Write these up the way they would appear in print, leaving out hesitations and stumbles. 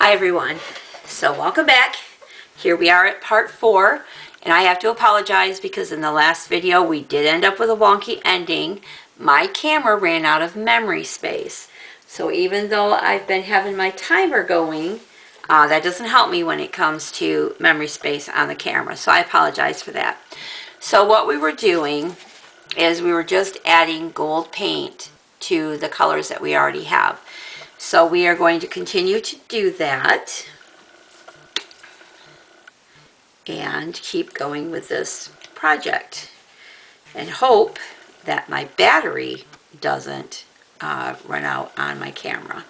Hi everyone, so welcome back. Here we are at part 4, and I have to apologize because in the last video we did end up with a wonky ending. My camera ran out of memory space, so even though I've been having my timer going, that doesn't help me when it comes to memory space on the camera, so I apologize for that. So what we were doing is we were just adding gold paint to the colors that we already have. So we are going to continue to do that and keep going with this project and hope that my battery doesn't run out on my camera,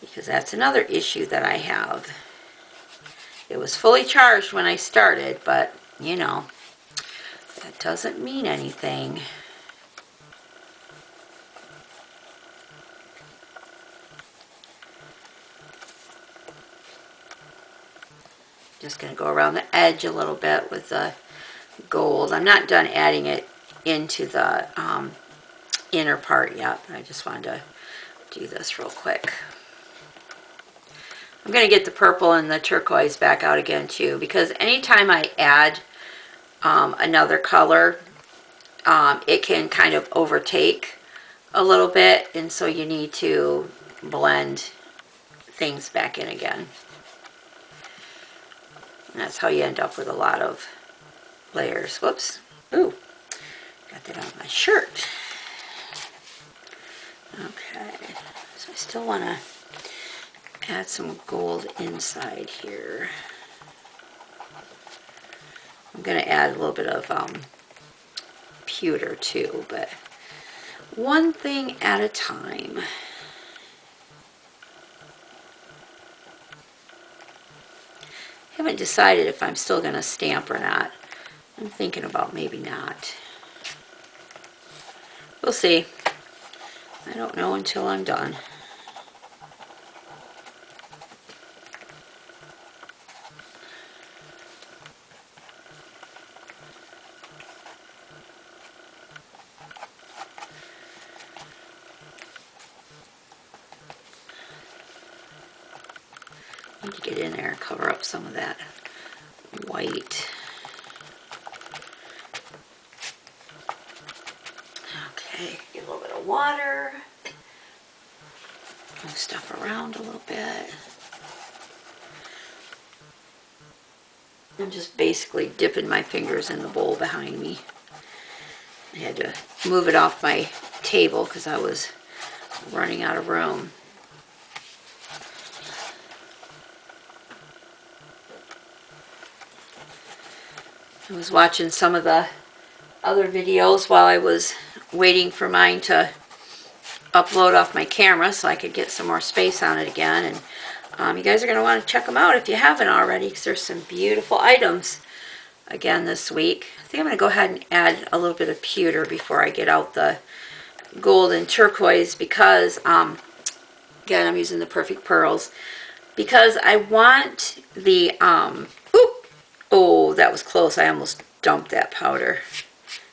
because that's another issue that I have. It was fully charged when I started, but you know, that doesn't mean anything. Just going to go around the edge a little bit with the gold. I'm not done adding it into the inner part yet, but I just wanted to do this real quick. I'm going to get the purple and the turquoise back out again too, because anytime I add another color, it can kind of overtake a little bit, and so you need to blend things back in again. And that's how you end up with a lot of layers. Whoops. Ooh, got that on my shirt. Okay, so I still want to add some gold inside here. I'm going to add a little bit of pewter too, but one thing at a time. I haven't decided if I'm still going to stamp or not. I'm thinking about maybe not. We'll see. I don't know until I'm done. I need to get in there and cover up some of that white. Okay, get a little bit of water. Move stuff around a little bit. I'm just basically dipping my fingers in the bowl behind me. I had to move it off my table because I was running out of room. I was watching some of the other videos while I was waiting for mine to upload off my camera so I could get some more space on it again. And you guys are going to want to check them out if you haven't already, because there's some beautiful items again this week. I think I'm going to go ahead and add a little bit of pewter before I get out the gold and turquoise, because again, I'm using the Perfect Pearls because I want the oh, that was close. I almost dumped that powder.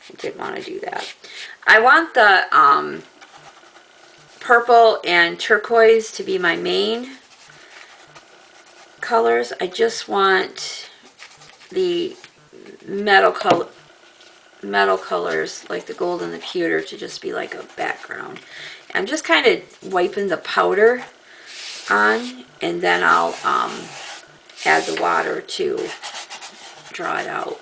I didn't want to do that. I want the purple and turquoise to be my main colors. I just want the metal colors like the gold and the pewter to just be like a background. I'm just kind of wiping the powder on, and then I'll add the water to draw it out.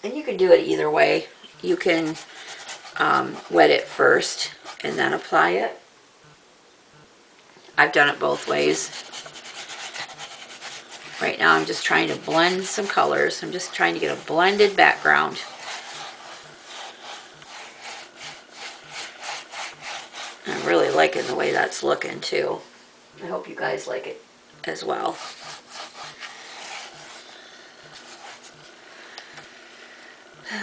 And you can do it either way. You can wet it first and then apply it. I've done it both ways. Right now I'm just trying to blend some colors. I'm just trying to get a blended background. I'm really liking the way that's looking too. I hope you guys like it as well.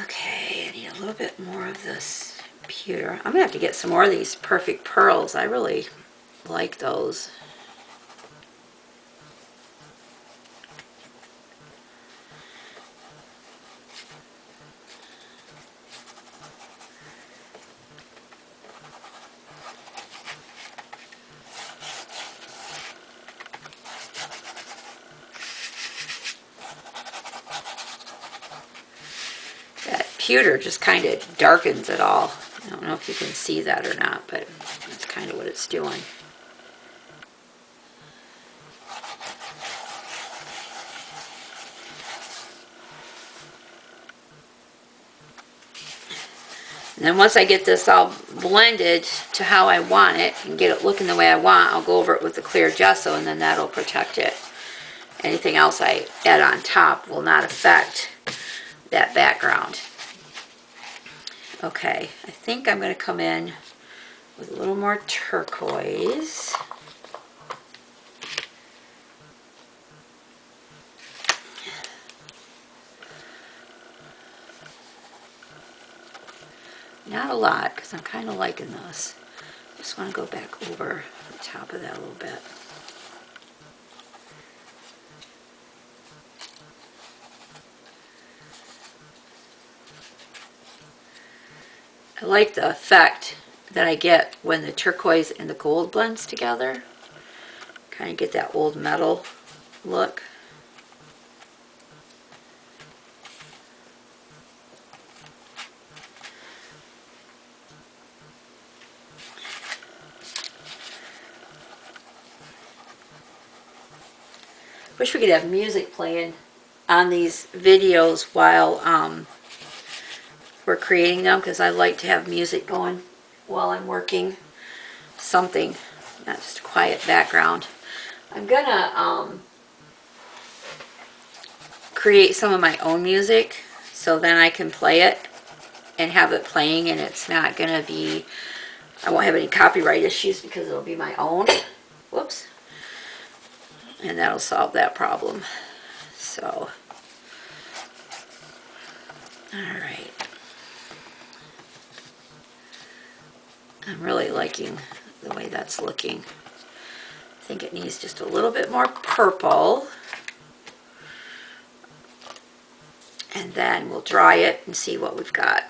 Okay, I need a little bit more of this pewter. I'm going to have to get some more of these Perfect Pearls. I really like those. pewter just kind of darkens it all. I don't know if you can see that or not, but that's kind of what it's doing. And then once I get this all blended to how I want it and get it looking the way I want, I'll go over it with the clear gesso, and then that'll protect it. Anything else I add on top will not affect that background. Okay, I think I'm going to come in with a little more turquoise. Not a lot, because I'm kind of liking this. Just want to go back over the top of that a little bit. I like the effect that I get when the turquoise and the gold blends together. Kind of get that old metal look. Wish we could have music playing on these videos while we're creating them, because I like to have music going while I'm working. Something, not just a quiet background. I'm gonna create some of my own music, so then I can play it and have it playing, and it's not gonna be, I won't have any copyright issues because it'll be my own. Whoops. And that'll solve that problem. So, all right. I'm really liking the way that's looking. I think it needs just a little bit more purple. And then we'll dry it and see what we've got.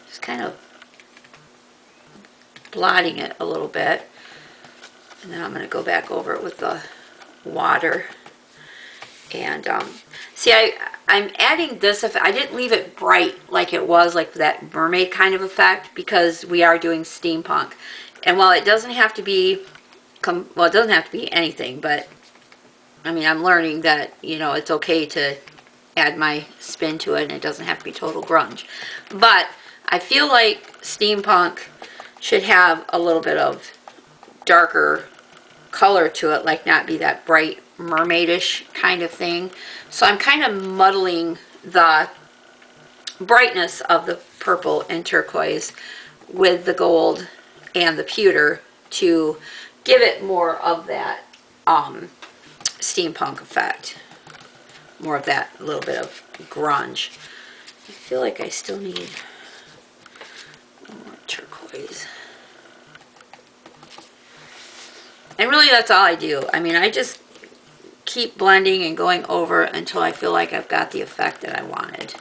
Just kind of blotting it a little bit, and then I'm going to go back over it with the water. And see, I'm adding this effect. I didn't leave it bright like it was, like that mermaid kind of effect, because we are doing steampunk. And while it doesn't have to be, well, it doesn't have to be anything, but I mean, I'm learning that, you know, it's okay to add my spin to it, and it doesn't have to be total grunge. But I feel like steampunk should have a little bit of darker color to it, like not be that bright mermaidish kind of thing. So I'm kind of muddling the brightness of the purple and turquoise with the gold and the pewter to give it more of that steampunk effect, more of that little bit of grunge. I feel like I still need more turquoise. And really that's all I do. I mean, I just keep blending and going over until I feel like I've got the effect that I wanted.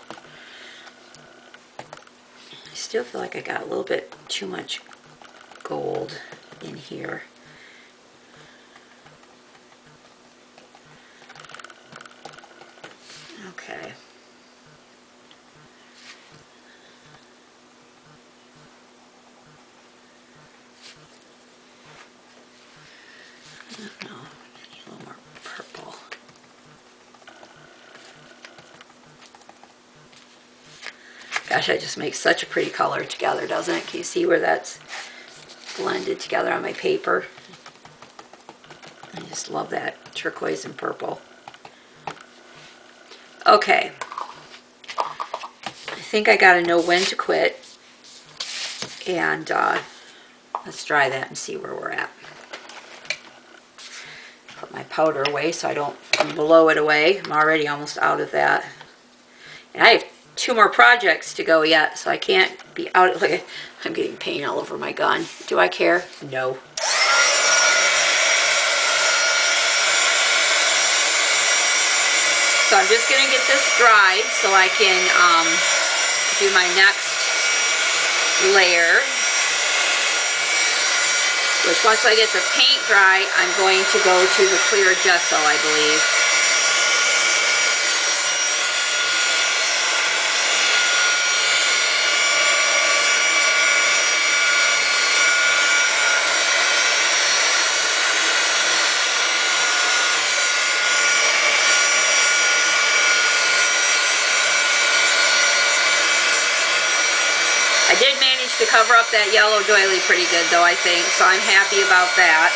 I still feel like I got a little bit too much gold in here. Okay. No, I need a little more purple. Gosh, that just makes such a pretty color together, doesn't it? Can you see where that's blended together on my paper? I just love that turquoise and purple. Okay. I think I gotta know when to quit. And let's try that and see where we're at. Put my powder away so I don't blow it away. I'm already almost out of that. And I have 2 more projects to go yet, so I can't be out. Look, I'm getting paint all over my gun. Do I care? No. So I'm just going to get this dried so I can do my next layer. Which once I get the paint dry, I'm going to go to the clear gesso, I believe. I did manage to cover up that yellow doily pretty good though, I think, so I'm happy about that.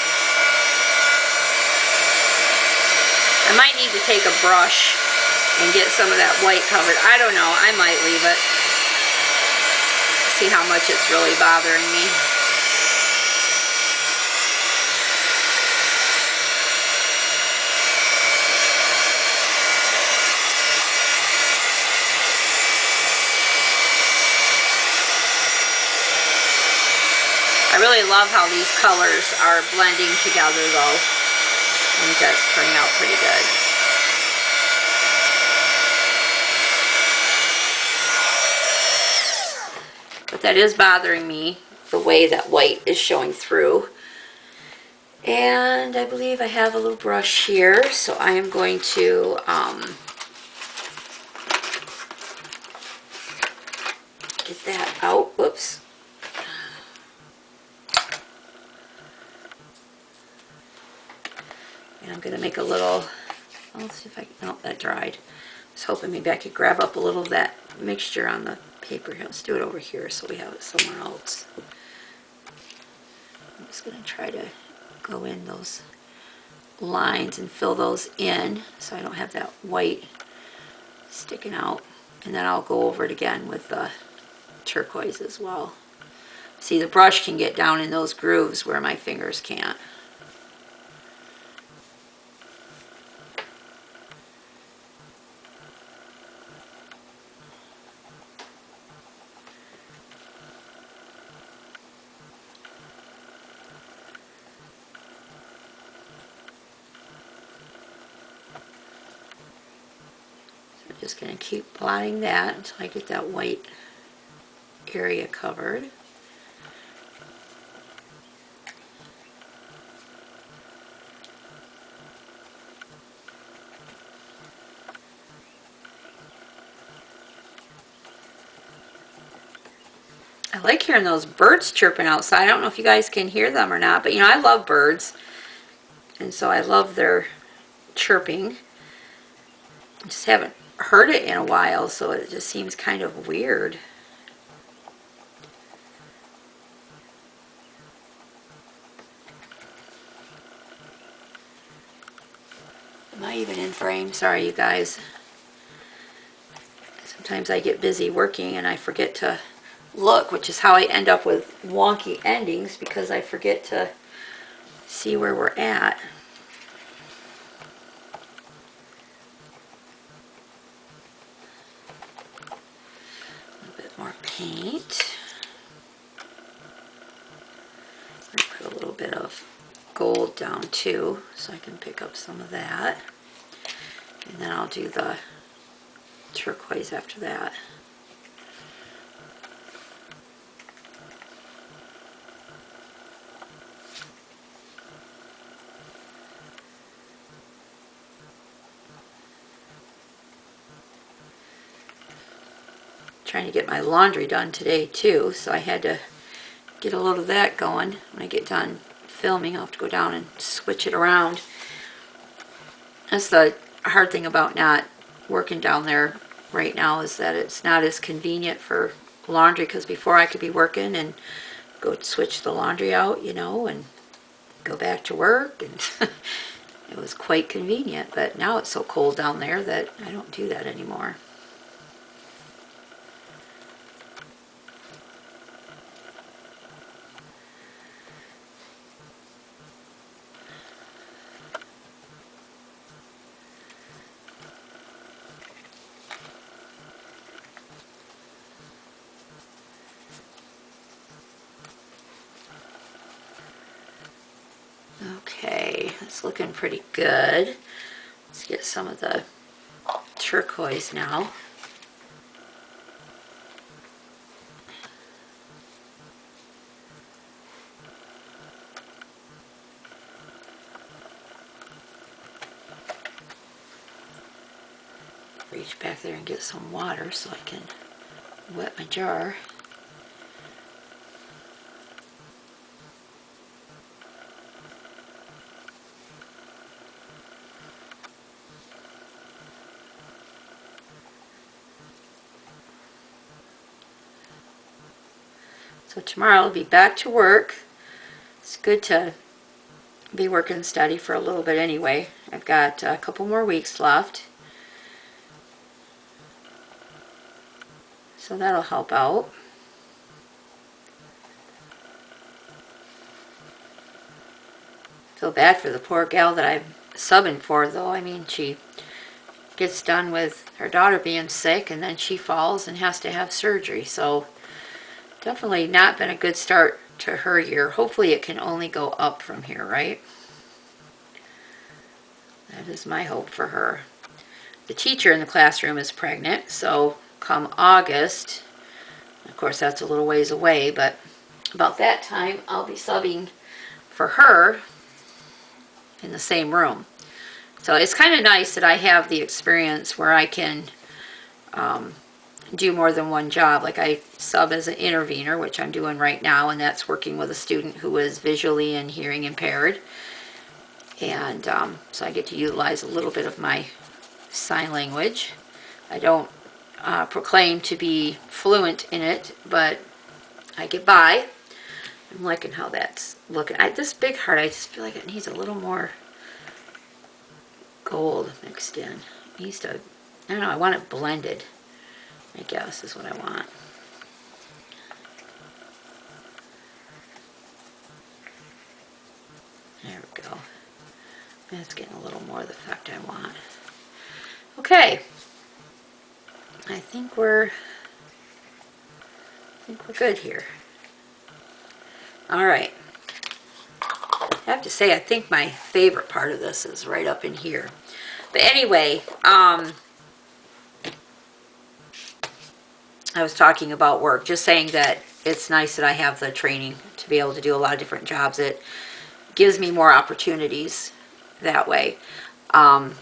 I might need to take a brush and get some of that white covered. I don't know, I might leave it. See how much it's really bothering me. I really love how these colors are blending together though. I think that's turning out pretty good. But that is bothering me, the way that white is showing through. And I believe I have a little brush here, so I am going to get that out. Whoops. And I'm going to make a little, let's see if I can, oh, that dried. I was hoping maybe I could grab up a little of that mixture on the paper here. Let's do it over here so we have it somewhere else. I'm just going to try to go in those lines and fill those in so I don't have that white sticking out. And then I'll go over it again with the turquoise as well. See, the brush can get down in those grooves where my fingers can't. Just going to keep blotting that until I get that white area covered. I like hearing those birds chirping outside. I don't know if you guys can hear them or not, but you know, I love birds. And so I love their chirping. I just haven't heard it in a while, so it just seems kind of weird. Am I even in frame? Sorry, you guys. Sometimes I get busy working and I forget to look, which is how I end up with wonky endings, because I forget to see where we're at. More paint. Put a little bit of gold down too, so I can pick up some of that. And then I'll do the turquoise after that. Trying to get my laundry done today too, so I had to get a load of that going. When I get done filming, I'll have to go down and switch it around. That's the hard thing about not working down there right now, is that it's not as convenient for laundry, because before I could be working and go switch the laundry out, you know, and go back to work, and it was quite convenient. But now it's so cold down there that I don't do that anymore. Okay, it's looking pretty good. Let's get some of the turquoise now. Reach back there and get some water so I can wet my jar. So tomorrow I'll be back to work. It's good to be working steady for a little bit anyway. I've got a couple more weeks left. So that'll help out. Feel bad for the poor gal that I'm subbing for though. I mean, she gets done with her daughter being sick and then she falls and has to have surgery. So definitely not been a good start to her year. Hopefully it can only go up from here, right? That is my hope for her. The teacher in the classroom is pregnant, so come August, of course that's a little ways away, but about that time I'll be subbing for her in the same room. So it's kind of nice that I have the experience where I can do more than one job. Like I sub as an intervener, which I'm doing right now, and that's working with a student who is visually and hearing impaired. And so I get to utilize a little bit of my sign language. I don't proclaim to be fluent in it, but I get by. I'm liking how that's looking. This big heart, I just feel like it needs a little more gold mixed in. It needs to, I don't know, I want it blended, I guess is what I want. There we go. That's getting a little more of the effect I want. Okay. I think we're good here. All right. I have to say, I think my favorite part of this is right up in here. But anyway, I was talking about work, just saying that it's nice that I have the training to be able to do a lot of different jobs. It gives me more opportunities that way. And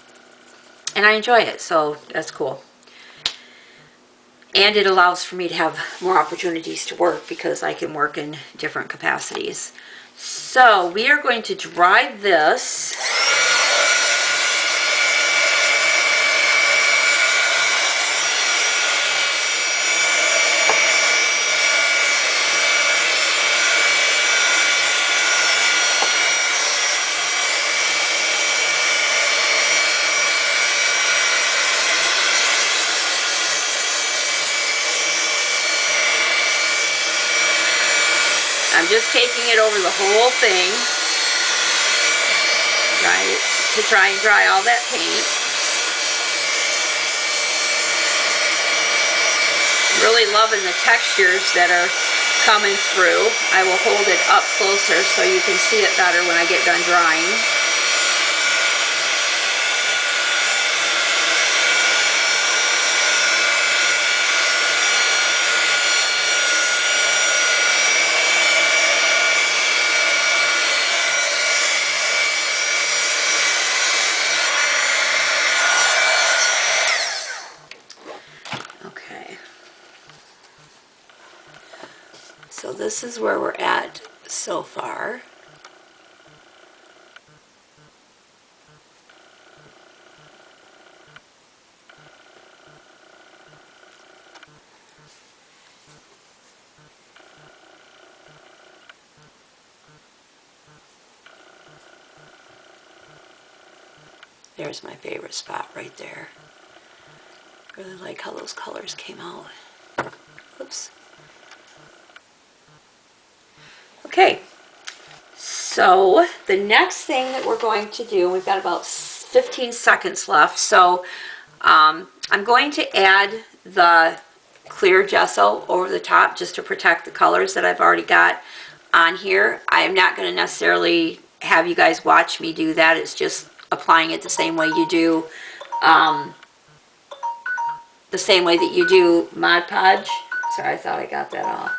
I enjoy it, so that's cool. And it allows for me to have more opportunities to work because I can work in different capacities. So we are going to dry this. I'm just taking it over the whole thing, right, to try and dry all that paint. Really loving the textures that are coming through. I will hold it up closer so you can see it better when I get done drying. So this is where we're at so far. There's my favorite spot right there. Really like how those colors came out. Oops. Okay, so the next thing that we're going to do, we've got about 15 seconds left, so I'm going to add the clear gesso over the top just to protect the colors that I've already got on here. I am not going to necessarily have you guys watch me do that. It's just applying it the same way you do the same way that you do Mod Podge. Sorry, I thought I got that off.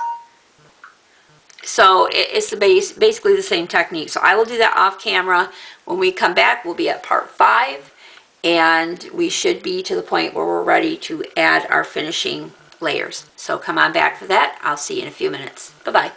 So it's basically the same technique. So I will do that off camera. When we come back, we'll be at part 5, and we should be to the point where we're ready to add our finishing layers. So come on back for that. I'll see you in a few minutes. Bye-bye.